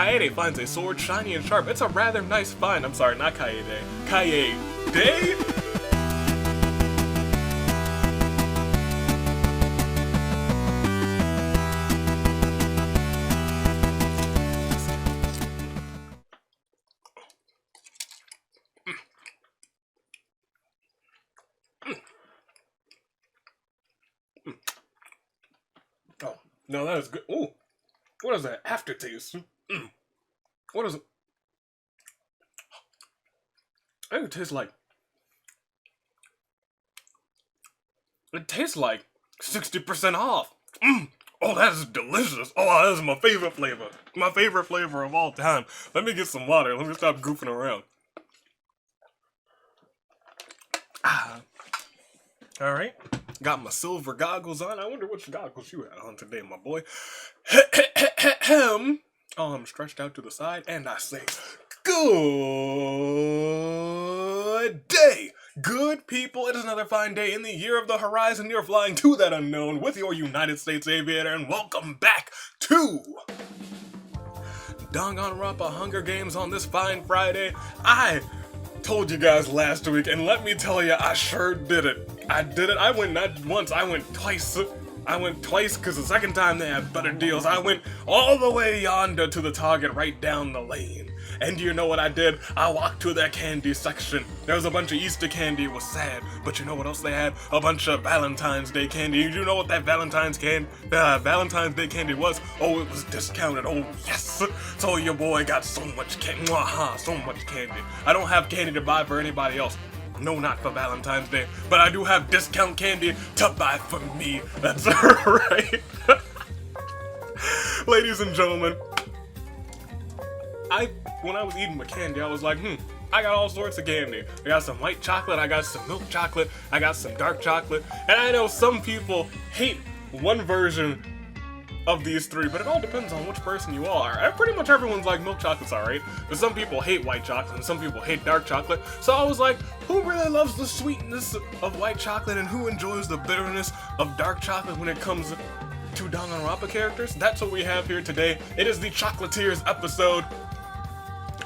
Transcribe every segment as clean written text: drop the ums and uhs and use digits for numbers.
KaeDAY finds a sword shiny and sharp. It's a rather nice find. I'm sorry, not KaeDAY. KaeDAY? Oh, no, that is good. Ooh, what is that aftertaste? What is it? I think it tastes like... It tastes like 60% off. Oh, that is delicious. Oh, that is my favorite flavor. My favorite flavor of all time. Let me get some water. Let me stop goofing around. Alright. Got my silver goggles on. I wonder which goggles you had on today, my boy. I'm stretched out to the side, and I say, good day! Good people, it is another fine day in the year of the horizon. You're flying to that unknown with your United States aviator, and welcome back to Danganronpa Hunger Games on this fine Friday. I told you guys last week, and let me tell you, I sure did it. I did it. I went not once, I went twice. I went twice because the second time they had better deals. I went all the way yonder to the Target right down the lane. And do you know what I did? I walked to their candy section. There was a bunch of Easter candy. It was sad. But you know what else they had? A bunch of Valentine's Day candy. You know what that Valentine's Day candy was? Oh, it was discounted. Oh, yes. So your boy got so much candy. So much candy. I don't have candy to buy for anybody else. No, not for Valentine's Day. But I do have discount candy to buy for me. That's right. Ladies and gentlemen, when I was eating my candy, I was like, I got all sorts of candy. I got some white chocolate, I got some milk chocolate, I got some dark chocolate, and I know some people hate one version of these three, but it all depends on which person you are. Pretty much everyone's like, milk chocolate's alright, but some people hate white chocolate and some people hate dark chocolate. So I was like, who really loves the sweetness of white chocolate and who enjoys the bitterness of dark chocolate when it comes to Danganronpa characters? That's what we have here today. It is the Chocolatiers episode.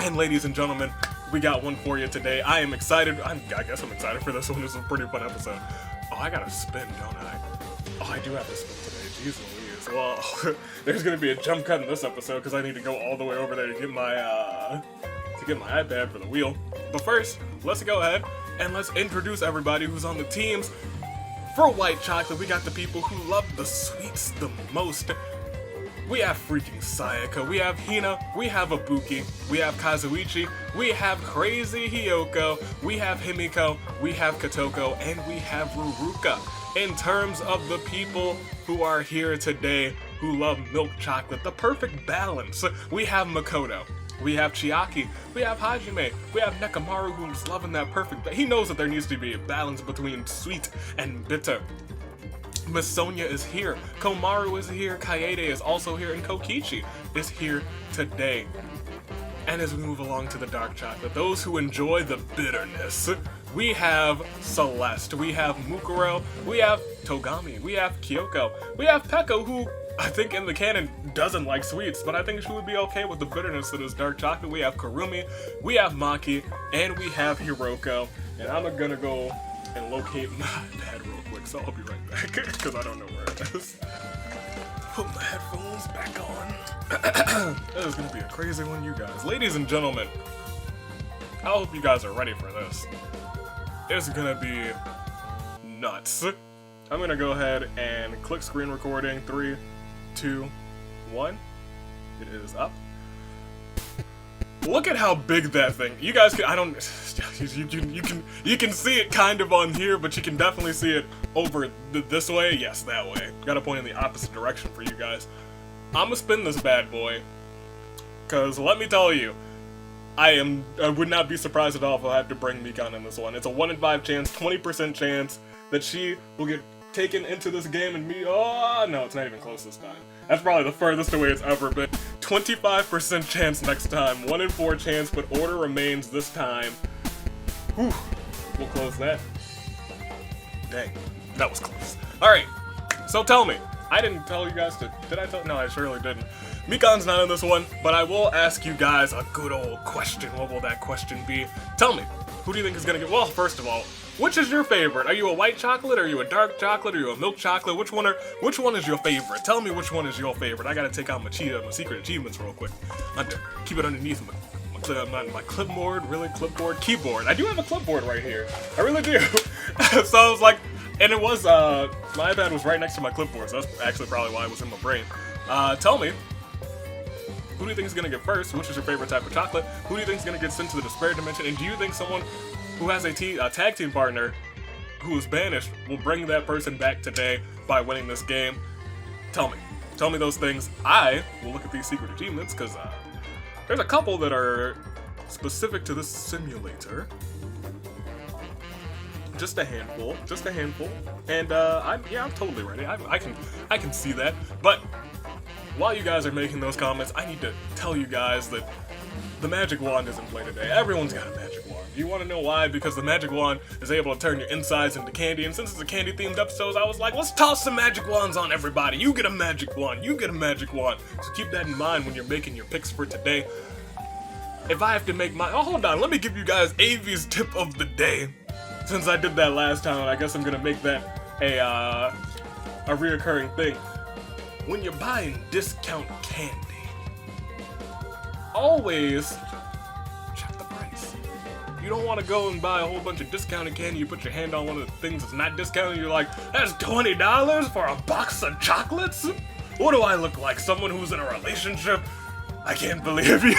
And ladies and gentlemen, we got one for you today. I am excited. I guess I'm excited for this one. This is a pretty fun episode. Oh, I gotta spin, don't I? Oh, I do have to spin today. Jeez Louise. Well, there's gonna be a jump cut in this episode because I need to go all the way over there to get my iPad for the wheel. But first, let's go ahead and let's introduce everybody who's on the teams. For white chocolate, we got the people who love the sweets the most. We have freaking Sayaka, we have Hina, we have Ibuki, we have Kazuichi, we have Crazy Hiyoko, we have Himiko, we have Kotoko, and we have Ruruka. In terms of the people who are here today who love milk chocolate, the perfect balance, we have Makoto, we have Chiaki, we have Hajime, we have Nekomaru who's loving that perfect, he knows that there needs to be a balance between sweet and bitter. Miss Sonia is here, Komaru is here, KaeDAY is also here, and Kokichi is here today. And as we move along to the dark chocolate, those who enjoy the bitterness, we have Celeste, we have Mukuro, we have Togami, we have Kyoko, we have Peko, who I think in the canon doesn't like sweets, but I think she would be okay with the bitterness that is dark chocolate. We have Kurumi, we have Maki, and we have Hiroko. And I'm gonna go and locate my pad real quick, so I'll be right back, because I don't know where it is. Put my headphones back on. This is gonna be a crazy one, you guys. Ladies and gentlemen, I hope you guys are ready for this. It's gonna be nuts. I'm gonna go ahead and click screen recording. 3, 2, 1. It is up. Look at how big that thing. You guys can, you can see it kind of on here, but you can definitely see it over this way. Yes, that way. Gotta point in the opposite direction for you guys. I'm gonna spin this bad boy, cause let me tell you, I would not be surprised at all if I have to bring Mikan in this one. It's a 1 in 5 chance, 20% chance that she will get taken into this game and oh no, it's not even close this time. That's probably the furthest away it's ever been. 25% chance next time, 1 in 4 chance, but order remains this time. Whew, we'll close that. Dang, that was close. Alright, so tell me, I didn't tell you guys to, did I tell? No, I surely didn't. Mikan's not in this one, but I will ask you guys a good old question. What will that question be? Tell me, who do you think is gonna get? Well, first of all, which is your favorite? Are you a white chocolate? Are you a dark chocolate? Are you a milk chocolate? Which one is your favorite? Tell me which one is your favorite. I gotta take out my secret achievements real quick. Keep it underneath my clipboard, really clipboard, keyboard. I do have a clipboard right here. I really do. So I was like, and it was my iPad was right next to my clipboard, so that's actually probably why it was in my brain. Tell me, who do you think is gonna get first? Which is your favorite type of chocolate? Who do you think is gonna get sent to the despair dimension? And do you think someone who has a tag team partner who is banished will bring that person back today by winning this game? Tell me those things. I will look at these secret achievements because there's a couple that are specific to this simulator. Just a handful, and I'm totally ready. I can see that. But while you guys are making those comments, I need to tell you guys that the magic wand is in play today. Everyone's got a magic wand. You want to know why? Because the magic wand is able to turn your insides into candy, and since it's a candy-themed episode, I was like, let's toss some magic wands on everybody. You get a magic wand. You get a magic wand. So keep that in mind when you're making your picks for today. If I have to make my... Oh, hold on. Let me give you guys Avi's tip of the day. Since I did that last time, I guess I'm gonna make that a reoccurring thing. When you're buying discount candy, always check the price. You don't want to go and buy a whole bunch of discounted candy. You put your hand on one of the things that's not discounted, you're like, that's $20 for a box of chocolates? What do I look like? Someone who's in a relationship? I can't believe you.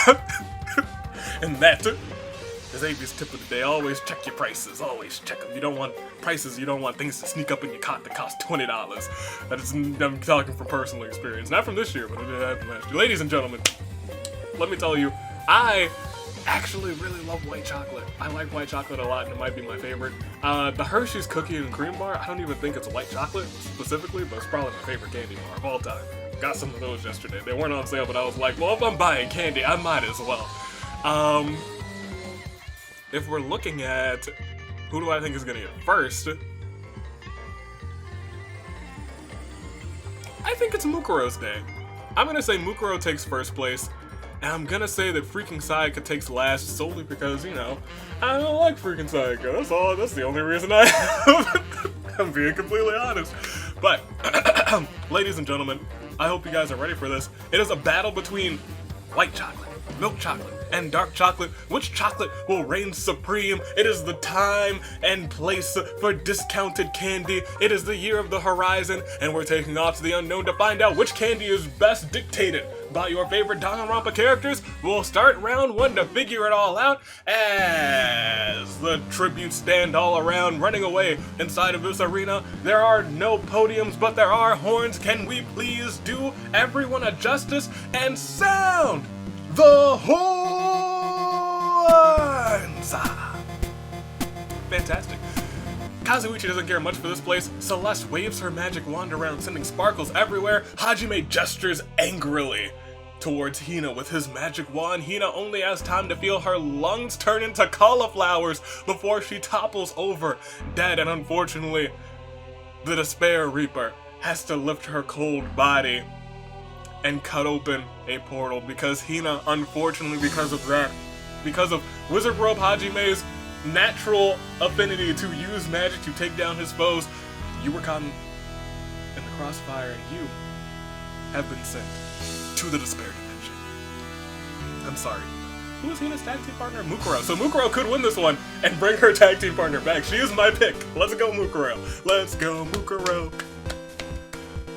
And that is Avi's tip of the day. Always check your prices. Always check them. You don't want prices. You don't want things to sneak up in your cart that cost $20. That is, I'm talking from personal experience. Not from this year, but it did happen last year. Ladies and gentlemen, let me tell you, I actually really love white chocolate. I like white chocolate a lot, and it might be my favorite. The Hershey's cookie and cream bar, I don't even think it's white chocolate specifically, but it's probably my favorite candy bar of all time. Got some of those yesterday. They weren't on sale, but I was like, well, if I'm buying candy, I might as well. If we're looking at who do I think is gonna get first, I think it's Mukuro's day. I'm gonna say Mukuro takes first place, and I'm gonna say that freaking Sayaka takes last solely because, you know, I don't like freaking Sayaka. That's the only reason I have. I'm being completely honest. But, ladies and gentlemen, I hope you guys are ready for this. It is a battle between white chocolate, milk chocolate, and dark chocolate. Which chocolate will reign supreme? It is the time and place for discounted candy. It is the year of the horizon, and we're taking off to the unknown to find out which candy is best dictated by your favorite Danganronpa characters. We'll start round one to figure it all out as the tributes stand all around running away inside of this arena. There are no podiums, but there are horns. Can we please do everyone a justice and sound the horns? Fantastic. Kazuichi doesn't care much for this place. Celeste waves her magic wand around, sending sparkles everywhere. Hajime gestures angrily towards Hina with his magic wand. Hina only has time to feel her lungs turn into cauliflowers before she topples over, dead, and unfortunately, the Despair Reaper has to lift her cold body and cut open a portal because Hina, unfortunately, because of Wizard Robe Hajime's natural affinity to use magic to take down his foes, you were caught in the crossfire and you have been sent to the Despair Dimension. I'm sorry. Who is Hina's tag team partner? Mukuro. So Mukuro could win this one and bring her tag team partner back. She is my pick. Let's go Mukuro. Let's go Mukuro.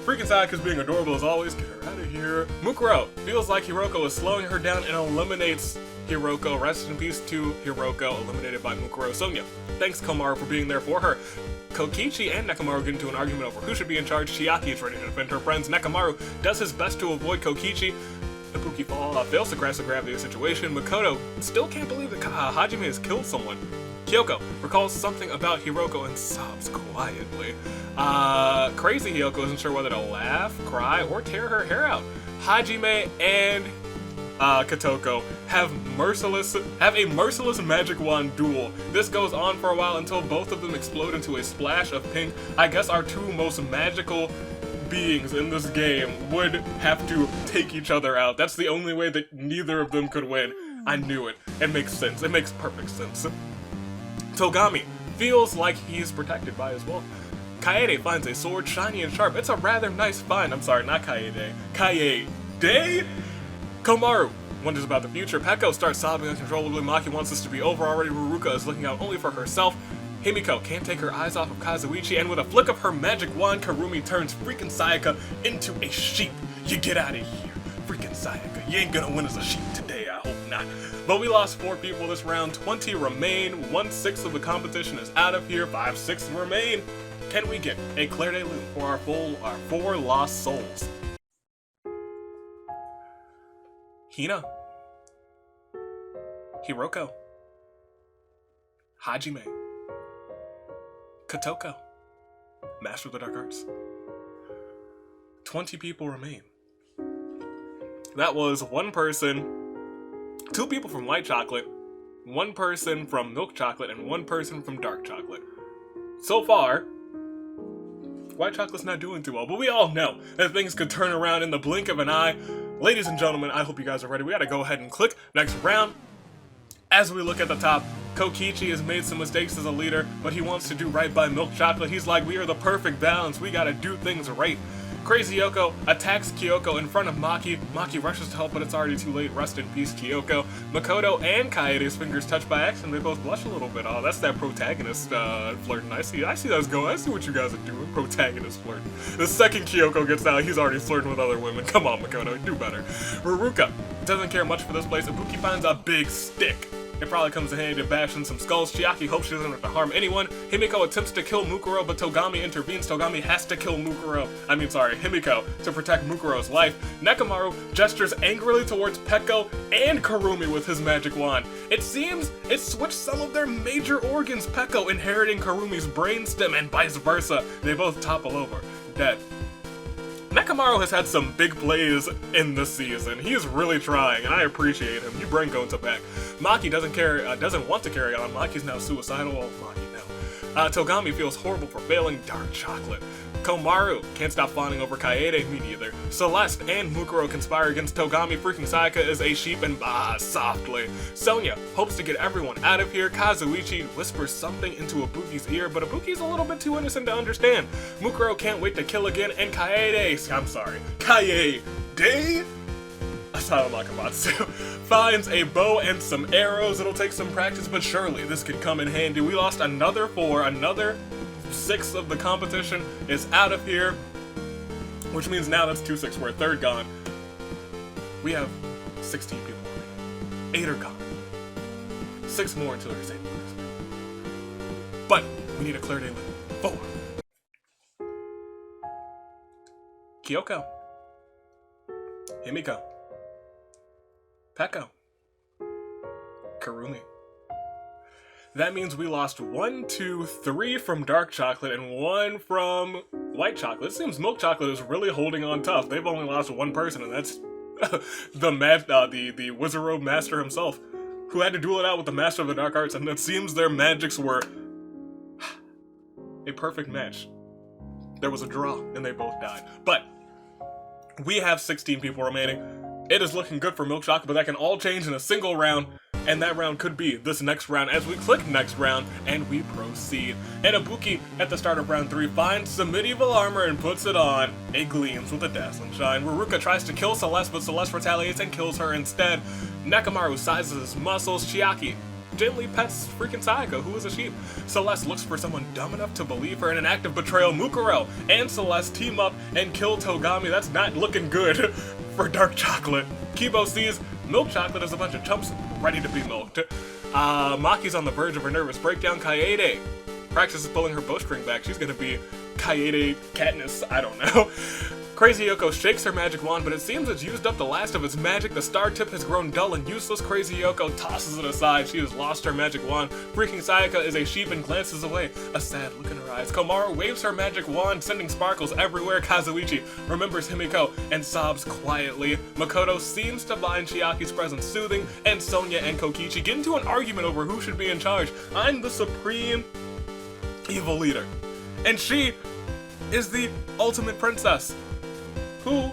Freaking Sayaka's being adorable as always. Get her out of here. Mukuro feels like Hiroko is slowing her down and eliminates Hiroko. Rest in peace to Hiroko, eliminated by Mukuro. Sonya, thanks Komaru for being there for her. Kokichi and Nekomaru get into an argument over who should be in charge. Chiaki is ready to defend her friends. Nekomaru does his best to avoid Kokichi. Ibuki fails to grasp the gravity of the situation. Makoto still can't believe that Hajime has killed someone. Kyoko recalls something about Hiroko and sobs quietly. Crazy Hiroko isn't sure whether to laugh, cry, or tear her hair out. Hajime and Kotoko have a merciless magic wand duel. This goes on for a while until both of them explode into a splash of pink. I guess our two most magical beings in this game would have to take each other out. That's the only way that neither of them could win. I knew it. It makes sense. It makes perfect sense. Togami feels like he's protected by his wolf. KaeDAY finds a sword, shiny and sharp. It's a rather nice find. I'm sorry, not KaeDAY. KaeDAY? Komaru wonders about the future. Peko starts sobbing uncontrollably. Maki wants this to be over already. Ruruka is looking out only for herself. Himiko can't take her eyes off of Kazuichi, and with a flick of her magic wand, Karumi turns freaking Sayaka into a sheep. You get out of here, freaking Sayaka. You ain't gonna win as a sheep today, I hope not. But we lost 4 people this round, 20 remain, 1/6 of the competition is out of here, 5/6 remain. Can we get a KaeDAY loot for our 4 lost souls? Hina, Hiroko, Hajime, Kotoko, Master of the Dark Arts. 20 people remain. That was 1 person, 2 people from white chocolate, 1 person from milk chocolate, and 1 person from dark chocolate. So far, white chocolate's not doing too well, but we all know that things could turn around in the blink of an eye. Ladies and gentlemen, I hope you guys are ready. We gotta go ahead and click next round. As we look at the top, Kokichi has made some mistakes as a leader, but he wants to do right by milk chocolate. He's like, we are the perfect balance. We gotta do things right. Crazy Yoko attacks Kyoko in front of Maki. Maki rushes to help, but it's already too late. Rest in peace, Kyoko. Makoto and KaeDAY's fingers touch by accident. They both blush a little bit. Oh, that's that protagonist flirting. I see that's going. I see what you guys are doing. Protagonist flirting. The second Kyoko gets out, he's already flirting with other women. Come on, Makoto, do better. Ruruka doesn't care much for this place. Ibuki finds a big stick. It probably comes in handy to bash in some skulls. Chiaki hopes she doesn't have to harm anyone. Himiko attempts to kill Mukuro, but Togami intervenes. Togami has to kill Himiko to protect Mukuro's life. Nekomaru gestures angrily towards Peko and Karumi with his magic wand. It seems it switched some of their major organs, Peko inheriting Karumi's brainstem and vice versa. They both topple over, dead. Nekomaru has had some big plays in this season. He is really trying, and I appreciate him. You bring Gonta back. Maki doesn't want to carry on. Maki's now suicidal. Well, Maki now. Togami feels horrible for failing dark chocolate. Komaru can't stop fawning over KaeDAY, me neither. Celeste and Mukuro conspire against Togami. Freaking Sayaka is a sheep and softly. Sonya hopes to get everyone out of here. Kazuichi whispers something into Ibuki's ear, but Ibuki's a little bit too innocent to understand. Mukuro can't wait to kill again, and KaeDAY, Asano Makamatsu finds a bow and some arrows. It'll take some practice, but surely this could come in handy. We lost another 4, another 6 of the competition is out of here, which means now that's 2/6. We're a third gone. We have 16 people remaining. 8 are gone. 6 more until there's 8 more. But we need a KaeDAY limit. 4. Kyoko, Himiko, Peko, Karumi. That means we lost 1, 2, 3 from dark chocolate and 1 from white chocolate. It seems milk chocolate is really holding on tough. They've only lost 1 person, and that's the Wizard Robe Master himself, who had to duel it out with the Master of the Dark Arts, and it seems their magics were a perfect match. There was a draw, and they both died. But we have 16 people remaining. It is looking good for milk chocolate, but that can all change in a single round. And that round could be this next round as we click next round and we proceed. And Ibuki at the start of round 3 finds some medieval armor and puts it on. It gleams with a dazzling shine. Ruruka tries to kill Celeste, but Celeste retaliates and kills her instead. Nekomaru sizes his muscles. Chiaki gently pets freaking Sayaka, who is a sheep. Celeste looks for someone dumb enough to believe her in an act of betrayal. Mukuro and Celeste team up and kill Togami. That's not looking good for dark chocolate. Kibo sees milk chocolate as a bunch of chumps ready to be milked. Maki's on the verge of her nervous breakdown. KaeDAY practices pulling her bowstring back. She's gonna be KaeDAY Katniss, I don't know. Crazy Yoko shakes her magic wand, but it seems it's used up the last of its magic. The star tip has grown dull and useless. Crazy Yoko tosses it aside. She has lost her magic wand. Freaking Sayaka is a sheep and glances away, a sad look in her eyes. Komaru waves her magic wand, sending sparkles everywhere. Kazuichi remembers Himiko and sobs quietly. Makoto seems to find Chiaki's presence soothing, and Sonya and Kokichi get into an argument over who should be in charge. I'm the supreme evil leader. And she is the ultimate princess. Who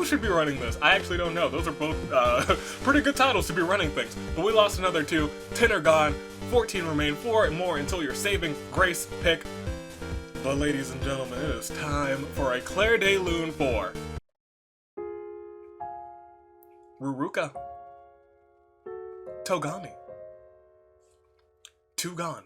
should be running this? I actually don't know. Those are both pretty good titles to be running things. But we lost another 2. 10 are gone. 14 remain. 4 more until your saving grace pick. But ladies and gentlemen, it is time for a KaeDAY Loon 4. Ruruka. Togami. 2 gone.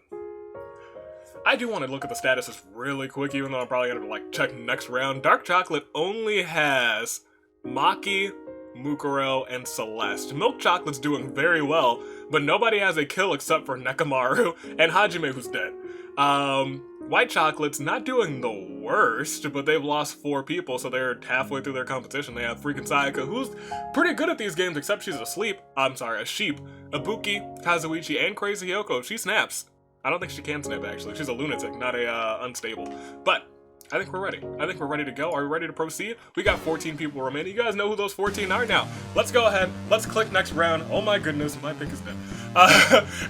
I do want to look at the statuses really quick, even though I'm probably gonna like check next round. Dark Chocolate only has Maki, Mukuro, and Celeste. Milk Chocolate's doing very well, but nobody has a kill except for Nekamaru and Hajime, who's dead. White Chocolate's not doing the worst, but they've lost 4 people, so they're halfway through their competition. They have freaking Sayaka, who's pretty good at these games, except she's a sheep. Ibuki, Kazuichi, and Crazy Hyoko. She snaps. I don't think she can snap, actually. She's a lunatic, not a unstable. But I think we're ready. I think we're ready to go. Are we ready to proceed? We got 14 people remaining. You guys know who those 14 are now. Let's go ahead. Let's click next round. Oh my goodness, my pick is dead.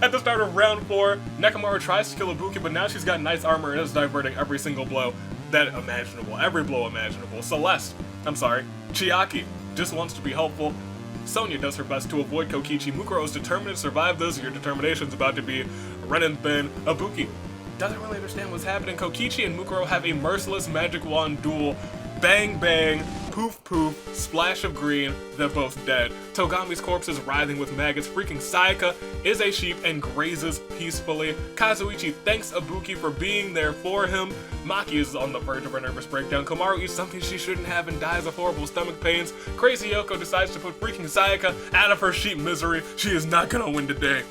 At the start of round 4, Nekamaru tries to kill Ibuki, but now she's got nice armor and is diverting every single blow that imaginable. Every blow imaginable. Chiaki just wants to be helpful. Sonya does her best to avoid Kokichi. Mukuro is determined to survive this. Your determination's about to be running thin. Ibuki doesn't really understand what's happening. Kokichi and Mukuro have a merciless magic wand duel. Bang bang, poof poof, splash of green, they're both dead. Togami's corpse is writhing with maggots. Freaking Sayaka is a sheep and grazes peacefully. Kazuichi thanks Ibuki for being there for him. Maki is on the verge of a nervous breakdown. Komaru eats something she shouldn't have and dies of horrible stomach pains. Crazy Hyoko decides to put freaking Sayaka out of her sheep misery. She is not gonna win today.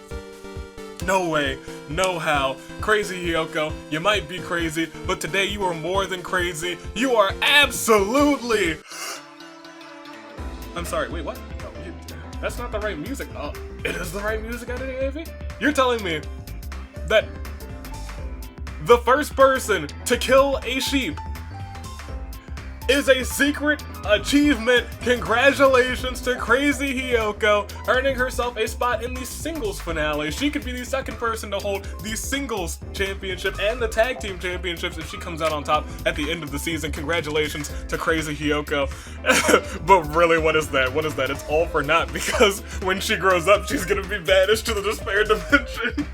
No way, no how. Crazy Hyoko, you might be crazy, but today you are more than crazy. You are absolutely... I'm sorry, wait, what? Oh, that's not the right music. Oh, it is the right music out of the AV? You're telling me that the first person to kill a sheep is a secret achievement. Congratulations to Crazy Hyoko, earning herself a spot in the singles finale. She could be the second person to hold the singles championship and the tag team championships if she comes out on top at the end of the season. Congratulations to Crazy Hyoko. But really, what is that? What is that? It's all for naught, because when she grows up, she's gonna be banished to the despair dimension.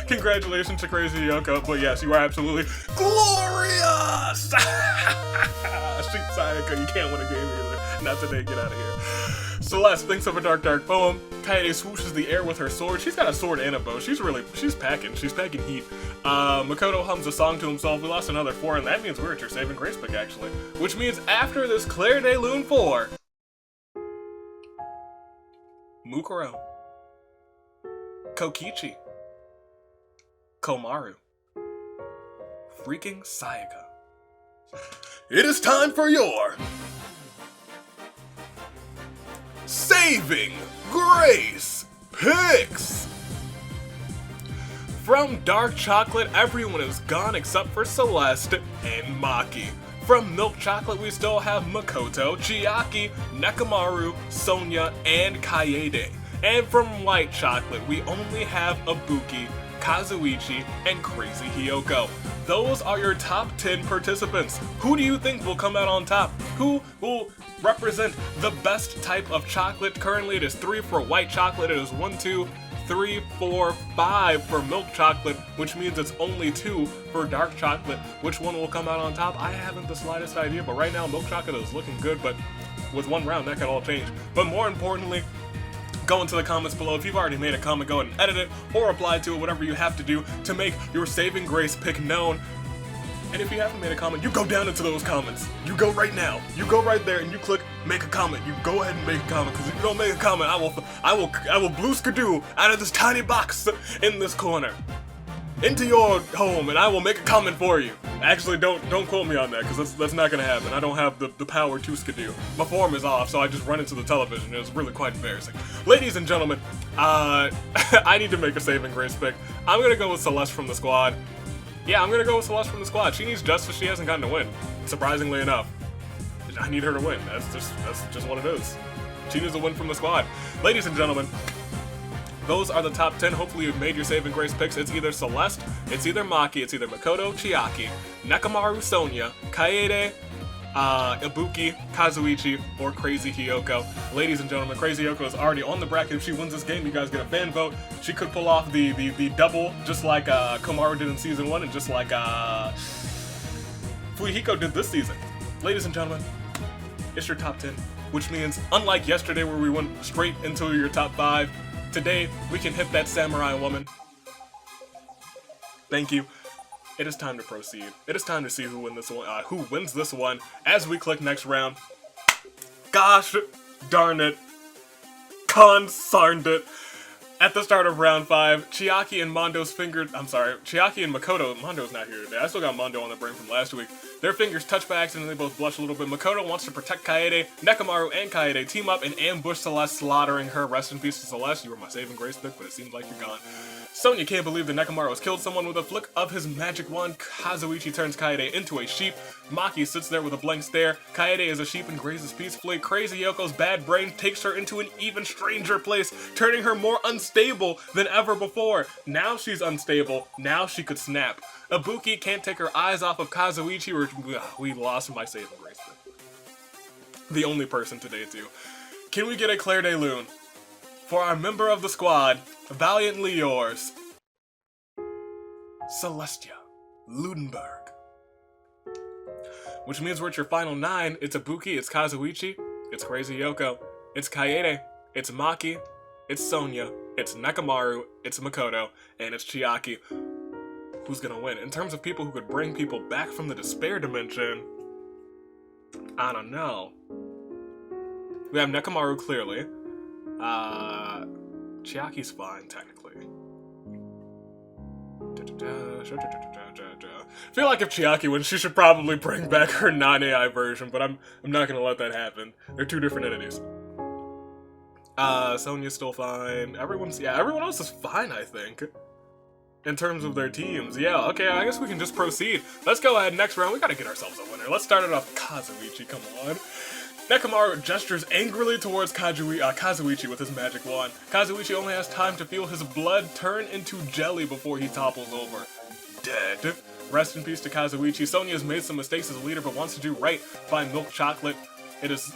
Congratulations to Crazy Hyoko, but yes, you are absolutely glorious! Sheep Sayaka, you can't win a game either. Not today, get out of here. Celeste thinks of a dark poem. KaeDAY swooshes the air with her sword. She's got a sword and a bow. She's packing heat. Makoto hums a song to himself. We lost another 4, and that means we're at your saving grace pick, actually. Which means after this KaeDAY Loon 4, Mukuro, Kokichi, Komaru, freaking Sayaka. It is time for your saving grace picks. From Dark Chocolate, everyone is gone except for Celeste and Maki. From Milk Chocolate, we still have Makoto, Chiaki, Nekamaru, Sonya, and KaeDAY. And from White Chocolate, we only have Ibuki, Kazuichi, and Crazy Hyoko. Those are your top 10 participants. Who do you think will come out on top? Who will represent the best type of chocolate? Currently it is 3 for White Chocolate. It is 1, 2, 3, 4, 5 for Milk Chocolate, which means it's only 2 for Dark Chocolate. Which one will come out on top? I haven't the slightest idea, but right now Milk Chocolate is looking good, but with one round that could all change. But more importantly, go into the comments below. If you've already made a comment, go ahead and edit it or reply to it, whatever you have to do to make your saving grace pick known. And if you haven't made a comment, you go down into those comments. You go right now. You go right there and you click make a comment. You go ahead and make a comment, because if you don't make a comment, I will blue skidoo out of this tiny box in this corner into your home, and I will make a comment for you. Actually, don't quote me on that, because that's not gonna happen. I don't have the power to skidoo. My form is off, so I just run into the television. It was really quite embarrassing. Ladies and gentlemen, I need to make a saving grace pick. I'm gonna go with Celeste from the squad. Yeah, I'm gonna go with Celeste from the squad. She needs justice. She hasn't gotten a win, surprisingly enough. I need her to win. That's just what it is. She needs a win from the squad. Ladies and gentlemen, those are the top 10. Hopefully you've made your saving grace picks. It's either Celeste, it's either Maki, it's either Makoto, Chiaki, Nekomaru, Sonya, KaeDAY, Ibuki, Kazuichi, or Crazy Hiyoko. Ladies and gentlemen, Crazy Hiyoko is already on the bracket. If she wins this game, you guys get a fan vote. She could pull off the double, just like Komaru did in Season 1, and just like Fuyuhiko did this season. Ladies and gentlemen, it's your top 10, which means, unlike yesterday where we went straight into your top 5, today we can hit that samurai woman. Thank you. It is time to proceed. It is time to see who wins this one as we click next round. Gosh darn it. Consarned it. At the start of round 5, Chiaki and Chiaki and Makoto, Mondo's not here today, I still got Mondo on the brain from last week. Their fingers touch by accident and they both blush a little bit. Makoto wants to protect KaeDAY. Nekomaru and KaeDAY team up and ambush Celeste, slaughtering her. Rest in peace to Celeste, you were my saving grace pick, but it seems like you're gone. Sonya can't believe that Nekomaru has killed someone with a flick of his magic wand. Kazuichi turns KaeDAY into a sheep. Maki sits there with a blank stare. KaeDAY is a sheep and grazes peacefully. Crazy Yoko's bad brain takes her into an even stranger place, turning her more unstable than ever before. Now she's unstable. Now she could snap. Ibuki can't take her eyes off of Kazuichi. We lost my saving grace pick. The only person today, too. Can we get a KaeDAY Loon? For our member of the squad, valiantly yours, Celestia Ludenberg. Which means we're at your final 9. It's Ibuki, it's Kazuichi, it's Crazy Hiyoko, it's KaeDAY, it's Maki, it's Sonya, it's Nekomaru, it's Makoto, and it's Chiaki. Who's gonna win? In terms of people who could bring people back from the despair dimension, I don't know. We have Nekomaru clearly. Chiaki's fine, technically. I feel like if Chiaki wins, she should probably bring back her non-AI version, but I'm not gonna let that happen. They're two different entities. Sonya's still fine. Everyone else is fine, I think. In terms of their teams. Yeah, okay, I guess we can just proceed. Let's go ahead, next round. We gotta get ourselves a winner. Let's start it off Kazuichi, come on. Nekomaru gestures angrily towards Kazuichi with his magic wand. Kazuichi only has time to feel his blood turn into jelly before he topples over. Dead. Rest in peace to Kazuichi. Sonya has made some mistakes as a leader but wants to do right by milk chocolate. It's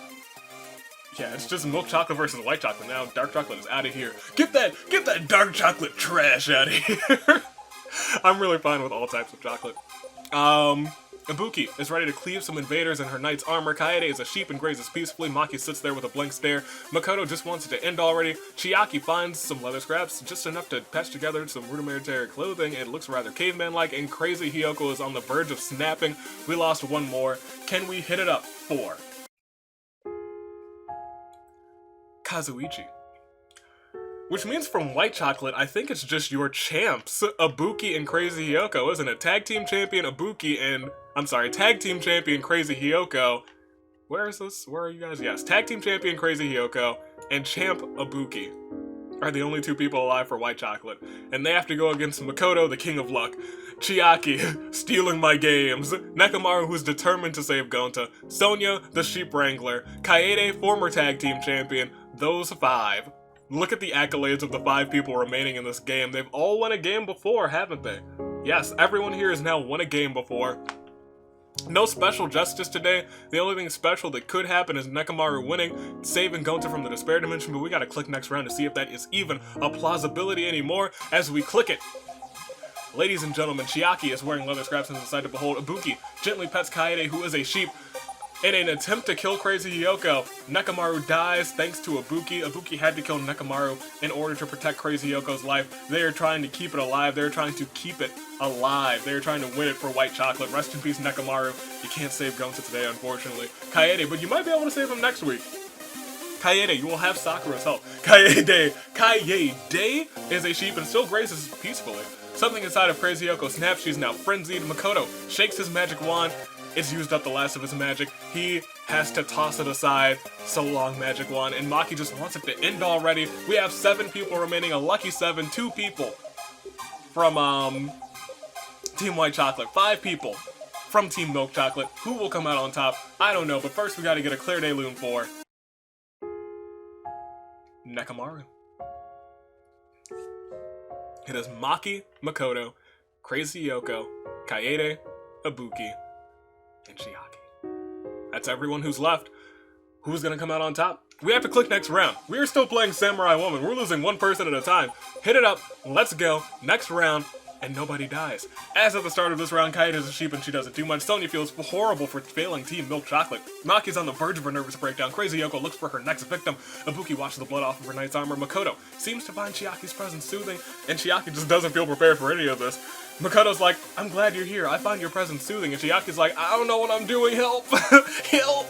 just milk chocolate versus white chocolate now. Dark chocolate is out of here. Get that dark chocolate trash out of here. I'm really fine with all types of chocolate. Ibuki is ready to cleave some invaders in her knight's armor. KaeDAY is a sheep and grazes peacefully. Maki sits there with a blank stare. Makoto just wants it to end already. Chiaki finds some leather scraps, just enough to patch together some rudimentary clothing. It looks rather caveman-like, and Crazy Hiyoko is on the verge of snapping. We lost one more. Can we hit it up? 4. Kazuichi. Which means from white chocolate, I think it's just your champs, Ibuki and Crazy Hiyoko, isn't it? Tag team champion Ibuki and... tag team champion Crazy Hiyoko. Where is this? Where are you guys? Yes, tag team champion Crazy Hiyoko and champ Ibuki are the only 2 people alive for white chocolate. And they have to go against Makoto, the king of luck. Chiaki, stealing my games. Nekomaru, who's determined to save Gonta. Sonya, the sheep wrangler. KaeDAY, former tag team champion. Those 5. Look at the accolades of the 5 people remaining in this game. They've all won a game before, haven't they? Yes, everyone here has now won a game before. No special justice today. The only thing special that could happen is Nekomaru winning, saving Gonta from the despair dimension, but we gotta click next round to see if that is even a plausibility anymore as we click it. Ladies and gentlemen, Chiaki is wearing leather scraps and decided to behold. Ibuki gently pets KaeDAY, who is a sheep. In an attempt to kill Crazy Hiyoko, Nekomaru dies thanks to Ibuki. Ibuki had to kill Nekomaru in order to protect Crazy Yoko's life. They are trying to keep it alive. They're trying to keep it alive. They're trying to win it for white chocolate. Rest in peace, Nekomaru. You can't save Gonta today, unfortunately. KaeDAY, but you might be able to save him next week. KaeDAY, you will have Sakura's help. KaeDAY is a sheep and still grazes peacefully. Something inside of Crazy Hiyoko snaps. She's now frenzied. Makoto shakes his magic wand. It's used up the last of his magic. He has to toss it aside. So long, magic wand. And Maki just wants it to end already. We have 7 people remaining. A lucky 7. 2 people from Team White Chocolate. 5 people from Team Milk Chocolate. Who will come out on top? I don't know. But first we gotta get a KaeDAY Loon for Nekomaru. It is Maki, Makoto, Crazy Yoko, KaeDAY, Ibuki, and Chiaki. That's everyone who's left. Who's gonna come out on top? We have to click next round. We are still playing Samurai Woman. We're losing one person at a time. Hit it up. Let's go. Next round. And nobody dies. As at the start of this round, KaeDAY is a sheep and she doesn't do much. Sonya feels horrible for failing Team Milk Chocolate. Maki's on the verge of a nervous breakdown. Crazy Yoko looks for her next victim. Ibuki washes the blood off of her knight's armor. Makoto seems to find Chiaki's presence soothing, and Chiaki just doesn't feel prepared for any of this. Makoto's like, I'm glad you're here. I find your presence soothing. And Chiaki's like, I don't know what I'm doing. Help! Help!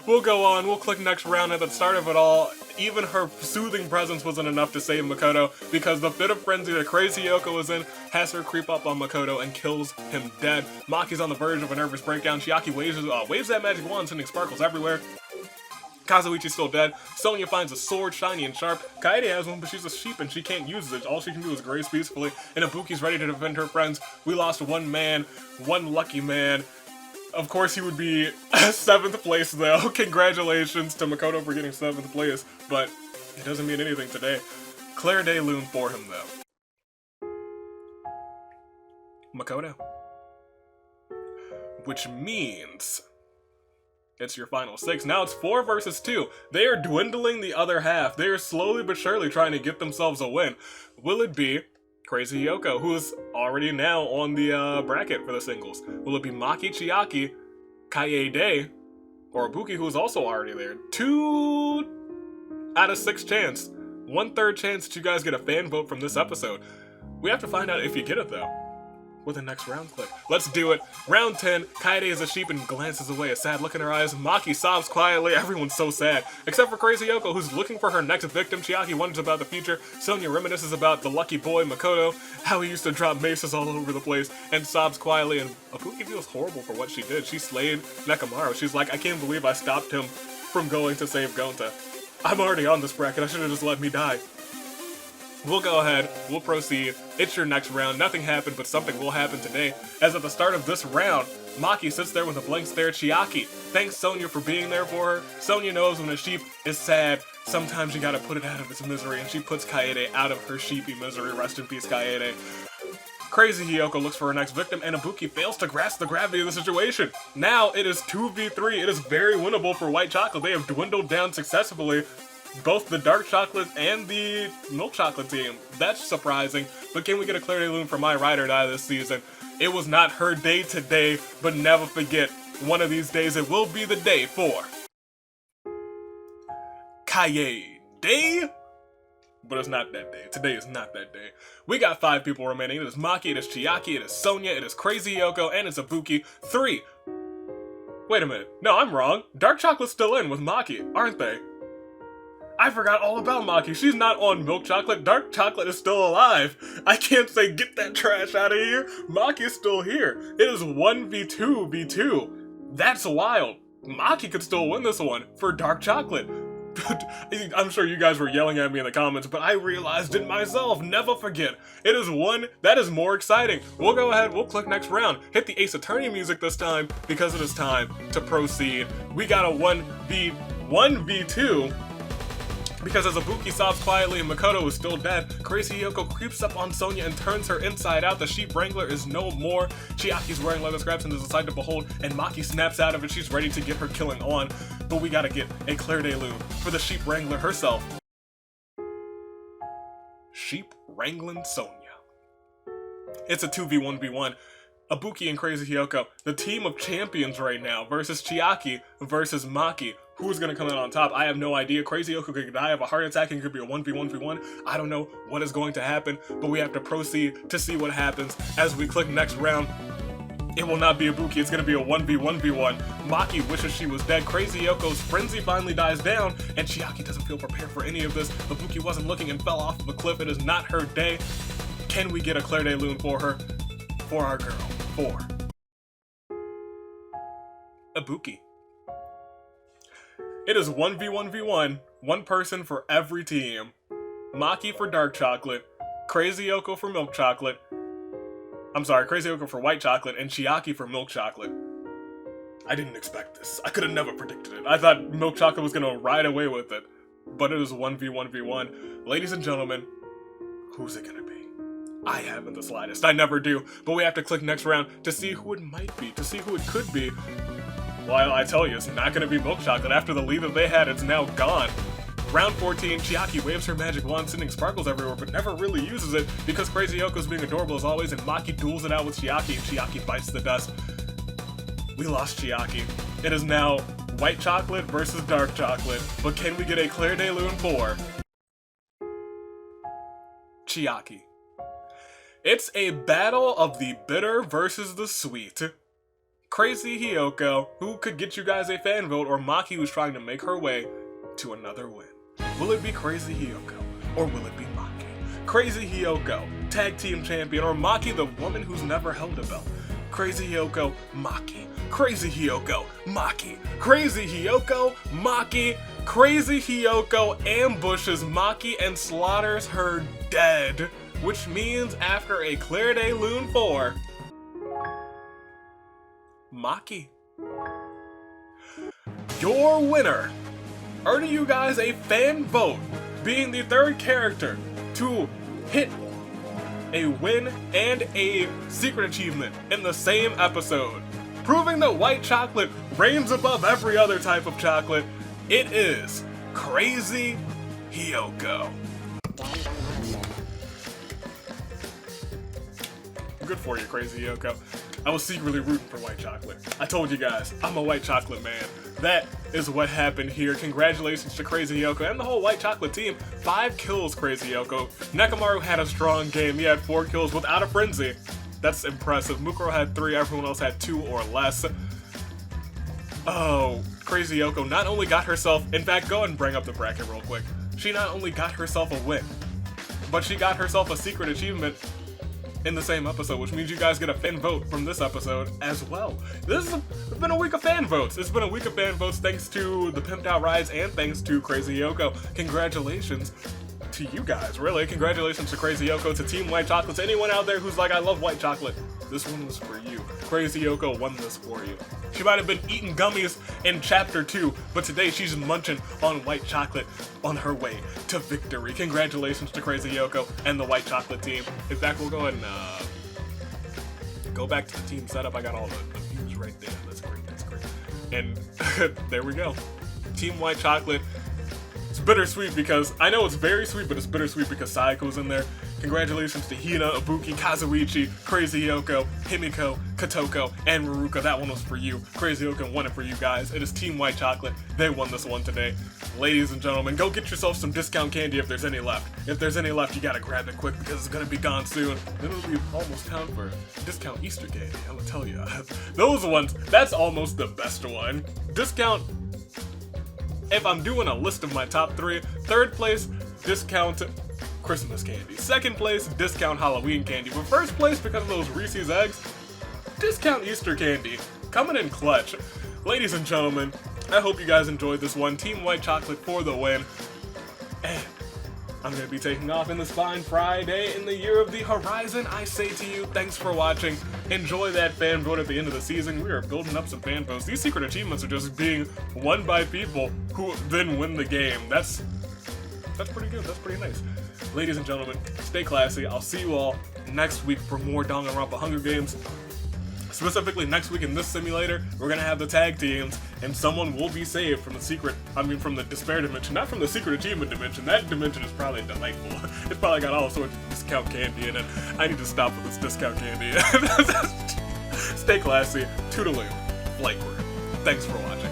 We'll go on. We'll click next round. At the start of it all, even her soothing presence wasn't enough to save Makoto, because the fit of frenzy that Crazy Yoko is in has her creep up on Makoto and kills him dead. Maki's on the verge of a nervous breakdown. Chiaki waves that magic wand, sending sparkles everywhere. Kazuichi's still dead. Sonya finds a sword, shiny and sharp. KaeDAY has one, but she's a sheep and she can't use it. All she can do is graze peacefully. And Ibuki's ready to defend her friends. We lost one man, one lucky man. Of course, he would be 7th place, though. Congratulations to Makoto for getting 7th place, but it doesn't mean anything today. KaeDAY loomed for him, though. Makoto. Which means it's your final 6. Now it's 4 versus 2. They are dwindling the other half. They are slowly but surely trying to get themselves a win. Will it be Crazy Yoko, who is already now on the bracket for the singles? Will it be Maki, Chiaki, KaeDAY, or Ibuki, who is also already there? 2 out of 6 chance. 1/3 chance that you guys get a fan vote from this episode. We have to find out if you get it, though, with the next round click. Let's do it. Round 10. KaeDAY is a sheep and glances away, a sad look in her eyes. Maki sobs quietly. Everyone's so sad, except for Crazy Yoko, who's looking for her next victim. Chiaki wonders about the future. Sonya reminisces about the lucky boy Makoto, how he used to drop maces all over the place, and sobs quietly. And Ibuki feels horrible for what she did. She slayed Nekomaru. She's like, I can't believe I stopped him from going to save Gonta. I'm already on this bracket. I should have just let me die. We'll go ahead, we'll proceed. It's your next round. Nothing happened, but something will happen today. As at the start of this round, Maki sits there with a blank stare. Chiaki thanks Sonya for being there for her. Sonya knows when a sheep is sad, sometimes you gotta put it out of its misery, and she puts KaeDAY out of her sheepy misery. Rest in peace, KaeDAY. Crazy Yoko looks for her next victim, and Ibuki fails to grasp the gravity of the situation. Now it is 2v3. It is very winnable for White Chocolate. They have dwindled down successfully, both the dark chocolate and the milk chocolate team. That's surprising, but can we get a KaeDAY loom for my ride or die this season? It was not her day today, but never forget, one of these days it will be the day for KaeDAY. But it's not that day. Today is not that day. We got 5 people remaining. It is Maki, it is Chiaki, it is Sonya, it is Crazy Yoko, and it's Ibuki. 3. Wait a minute. No, I'm wrong. Dark chocolate's still in with Maki, aren't they? I forgot all about Maki. She's not on milk chocolate. Dark chocolate is still alive. I can't say get that trash out of here. Maki is still here. It is 1v2v2. That's wild. Maki could still win this one for dark chocolate. I'm sure you guys were yelling at me in the comments, but I realized it myself. Never forget. It is one that is more exciting. We'll go ahead, we'll click next round. Hit the Ace Attorney music this time, because it is time to proceed. We got a 1v2. Because as Ibuki sobs quietly and Makoto is still dead, Crazy Yoko creeps up on Sonya and turns her inside out. The sheep wrangler is no more. Chiaki's wearing leather scraps and is a sight to behold, and Maki snaps out of it. She's ready to get her killing on, but we gotta get a KaeDAY loom for the sheep wrangler herself. Sheep wrangling Sonya. It's a 2v1v1. Ibuki and Crazy Yoko, the team of champions right now, versus Chiaki versus Maki. Who's gonna come out on top? I have no idea. Crazy Yoko could die of a heart attack and it could be a 1v1v1. I don't know what is going to happen, but we have to proceed to see what happens as we click next round. It will not be Ibuki, it's gonna be a 1v1v1. Maki wishes she was dead. Crazy Yoko's frenzy finally dies down, and Chiaki doesn't feel prepared for any of this. Ibuki wasn't looking and fell off of a cliff. It is not her day. Can we get a KaeDAY loom for her? For our girl. For Ibuki. It is 1v1v1, one person for every team. Maki for dark chocolate, Crazy Yoko for milk chocolate. I'm sorry, Crazy Yoko for white chocolate, and Chiaki for milk chocolate. I didn't expect this. I could have never predicted it. I thought milk chocolate was gonna ride away with it. But it is 1v1v1. Ladies and gentlemen, Who's it gonna be? I haven't the slightest. I never do. But we have to click next round to see who it might be, to see who it could be. Well, I tell you, it's not gonna be milk chocolate. After the lead that they had, it's now gone. Round 14, Chiaki waves her magic wand, sending sparkles everywhere, but never really uses it because Crazy Yoko's being adorable as always, and Maki duels it out with Chiaki, and Chiaki bites the dust. We lost Chiaki. It is now white chocolate versus dark chocolate, but can we get a KaeDAY Lune 4? Chiaki. It's a battle of the bitter versus the sweet. Crazy Hiyoko, who could get you guys a fan vote, or Maki, who's trying to make her way to another win. Will it be Crazy Hiyoko, or will it be Maki? Crazy Hiyoko, tag team champion, or Maki, the woman who's never held a belt? Crazy Hiyoko, Maki. Crazy Hiyoko, Maki. Crazy Hiyoko, Maki. Crazy Hiyoko ambushes Maki and slaughters her dead, which means after a KaeDAY Lune 4, Maki. Your winner, earning you guys a fan vote, being the third character to hit a win and a secret achievement in the same episode, proving that white chocolate reigns above every other type of chocolate. It is Crazy Hiyoko. Good for you, Crazy Hiyoko. I was secretly rooting for white chocolate. I told you guys, I'm a white chocolate man. That is what happened here. Congratulations to Crazy Hiyoko and the whole white chocolate team. 5 kills, Crazy Hiyoko. Nekomaru had a strong game. He had 4 kills without a frenzy. That's impressive. Mukuro had 3, everyone else had 2 or less. Oh, Crazy Hiyoko not only got herself, in fact, go ahead and bring up the bracket real quick. She not only got herself a win, but she got herself a secret achievement in the same episode, which means you guys get a fan vote from this episode as well. This has been a week of fan votes. It's been a week of fan votes thanks to the Pimped Out Rides and thanks to Crazy Hiyoko. Congratulations to you guys, really. Congratulations to Crazy Hiyoko, to Team White Chocolate, to anyone out there who's like, I love white chocolate. This one was for you. Crazy Hiyoko won this for you. She might have been eating gummies in chapter 2, but today she's munching on white chocolate on her way to victory. Congratulations to Crazy Hiyoko and the white chocolate team. In fact, we'll go ahead and go back to the team setup. I got all the views right there. That's great, that's great. And there we go. Team White Chocolate. It's bittersweet because, I know it's very sweet, but it's bittersweet because Saiko's in there. Congratulations to Hina, Ibuki, Kazuichi, Crazy Hiyoko, Himiko, Kotoko, and Ruruka. That one was for you. Crazy Hiyoko won it for you guys. It is Team White Chocolate. They won this one today. Ladies and gentlemen, go get yourself some discount candy if there's any left. If there's any left, you gotta grab it quick because it's gonna be gone soon. Then it'll be almost time for discount Easter candy. I'm gonna tell you. Those ones, that's almost the best one. Discount, if I'm doing a list of my top 3, third place, discount Christmas candy. Second place, discount Halloween candy. But first place, because of those Reese's eggs, discount Easter candy. Coming in clutch. Ladies and gentlemen, I hope you guys enjoyed this one. Team White Chocolate for the win. And I'm going to be taking off in this fine Friday in the year of the horizon. I say to you, thanks for watching. Enjoy that fan vote at the end of the season. We are building up some fan votes. These secret achievements are just being won by people who then win the game. That's pretty good. That's pretty nice. Ladies and gentlemen, stay classy. I'll see you all next week for more Danganronpa Hunger Games. Specifically next week in this simulator, we're gonna have the tag teams, and someone will be saved from from the despair dimension, not from the secret achievement dimension. That dimension is probably delightful. It's probably got all sorts of discount candy in it. I need to stop with this discount candy. Stay classy. Toodaloo. Flightward. Thanks for watching.